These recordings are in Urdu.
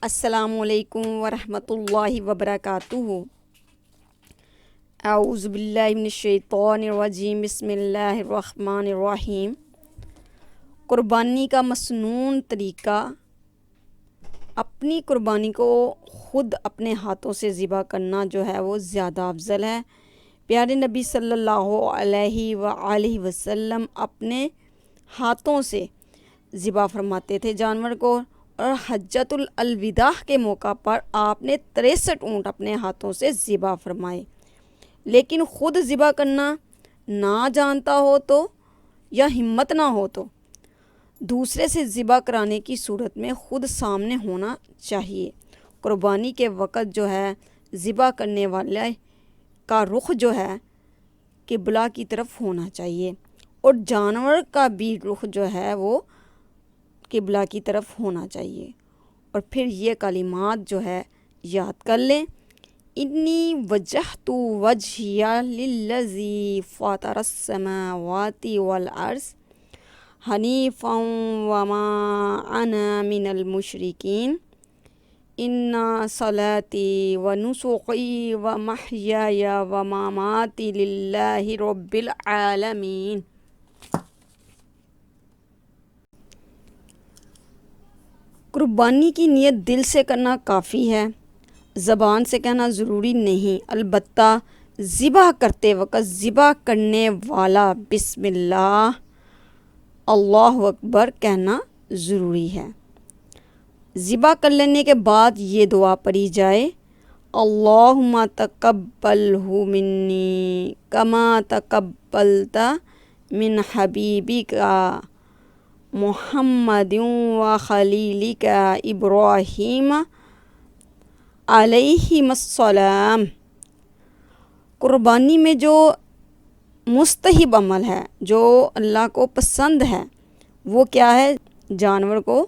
السلام علیکم ورحمۃ اللہ وبرکاتہ۔ اعوذ باللہ من الشیطان الرجیم، بسم اللہ الرحمن الرحیم۔ قربانی کا مسنون طریقہ، اپنی قربانی کو خود اپنے ہاتھوں سے ذبح کرنا جو ہے وہ زیادہ افضل ہے۔ پیارے نبی صلی اللہ علیہ وآلہ وسلم اپنے ہاتھوں سے ذبح فرماتے تھے جانور کو، اور حجۃ الوداع کے موقع پر آپ نے 63 اونٹ اپنے ہاتھوں سے ذبح فرمائے۔ لیکن خود ذبح کرنا نہ جانتا ہو تو یا ہمت نہ ہو تو دوسرے سے ذبح کرانے کی صورت میں خود سامنے ہونا چاہیے۔ قربانی کے وقت جو ہے ذبح کرنے والے کا رخ جو ہے قبلہ کی طرف ہونا چاہیے، اور جانور کا بھی رخ جو ہے وہ قبلہ کی طرف ہونا چاہیے۔ اور پھر یہ کلمات جو ہے یاد کر لیں: انی وجہت وجہی للذی فاطر السماوات والارض حنیفا وما انا من المشرکین، ان صلاتی ونسکی ومحیای ومماتی للہ رب العالمین۔ قربانی کی نیت دل سے کرنا کافی ہے، زبان سے کہنا ضروری نہیں۔ البتہ ذبح کرتے وقت ذبح کرنے والا بسم اللہ، اللہ اکبر کہنا ضروری ہے۔ ذبح کر لینے کے بعد یہ دعا پڑھی جائے: اللہم تقبلہ منی کما تقبلت من حبیبک محمد و خلیلک ابراہیم علیہ السلام۔ قربانی میں جو مستحب عمل ہے، جو اللہ کو پسند ہے، وہ کیا ہے؟ جانور کو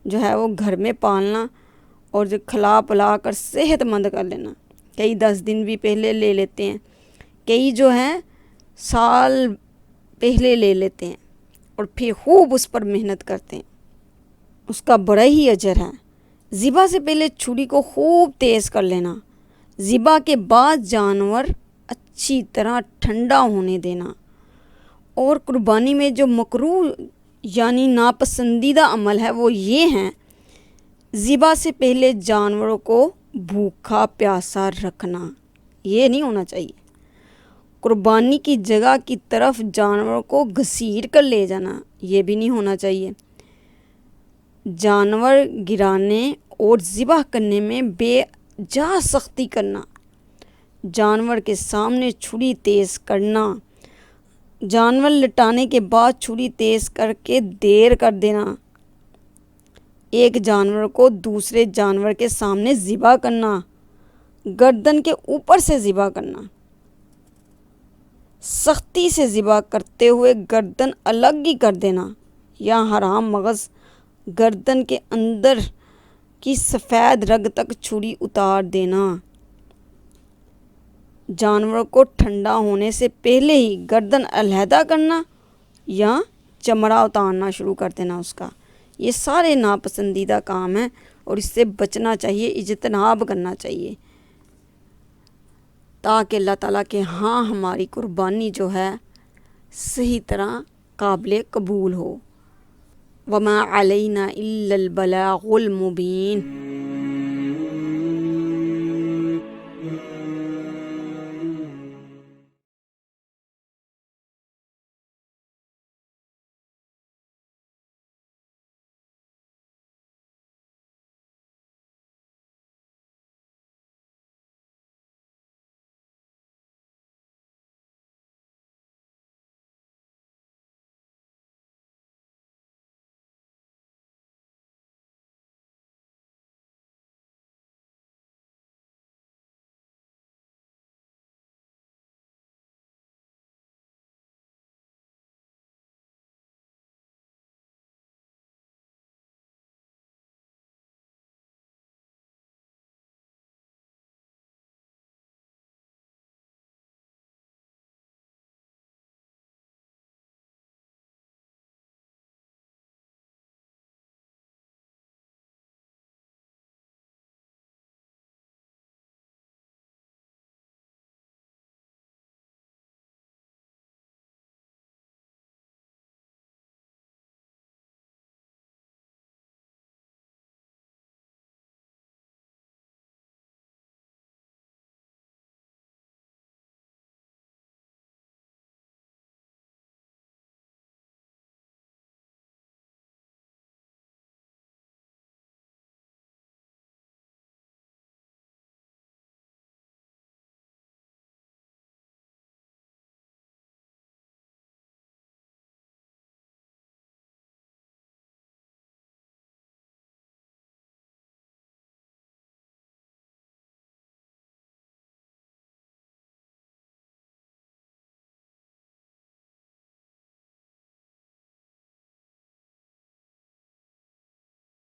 جو ہے وہ گھر میں پالنا اور جو کھلا پلا کر صحت مند کر لینا۔ کئی 10 دن بھی پہلے لے لیتے ہیں، کئی جو ہیں سال پہلے لے لیتے ہیں، اور پھر خوب اس پر محنت کرتے ہیں، اس کا بڑا ہی اجر ہے۔ ذبح سے پہلے چھری کو خوب تیز کر لینا، ذبح کے بعد جانور اچھی طرح ٹھنڈا ہونے دینا۔ اور قربانی میں جو مکروہ یعنی ناپسندیدہ عمل ہے وہ یہ ہیں: ذبح سے پہلے جانوروں کو بھوکا پیاسا رکھنا، یہ نہیں ہونا چاہیے۔ قربانی کی جگہ کی طرف جانوروں کو گھسیٹ کر لے جانا، یہ بھی نہیں ہونا چاہیے۔ جانور گرانے اور ذبح کرنے میں بے جا سختی کرنا، جانور کے سامنے چھری تیز کرنا، جانور لٹانے کے بعد چھری تیز کر کے دیر کر دینا، ایک جانور کو دوسرے جانور کے سامنے ذبح کرنا، گردن کے اوپر سے ذبح کرنا، سختی سے ذبح کرتے ہوئے گردن الگ ہی کر دینا، یا حرام مغز گردن کے اندر کی سفید رگ تک چھری اتار دینا۔ جانور کو ٹھنڈا ہونے سے پہلے ہی گردن علیحدہ کرنا یا چمڑا اتارنا شروع کر دینا اس کا، یہ سارے ناپسندیدہ کام ہیں اور اس سے بچنا چاہیے، اجتناب کرنا چاہیے، تاکہ اللہ تعالیٰ کے ہاں ہماری قربانی جو ہے صحیح طرح قابل قبول ہو۔ وما علینا الا البلاغ المبین۔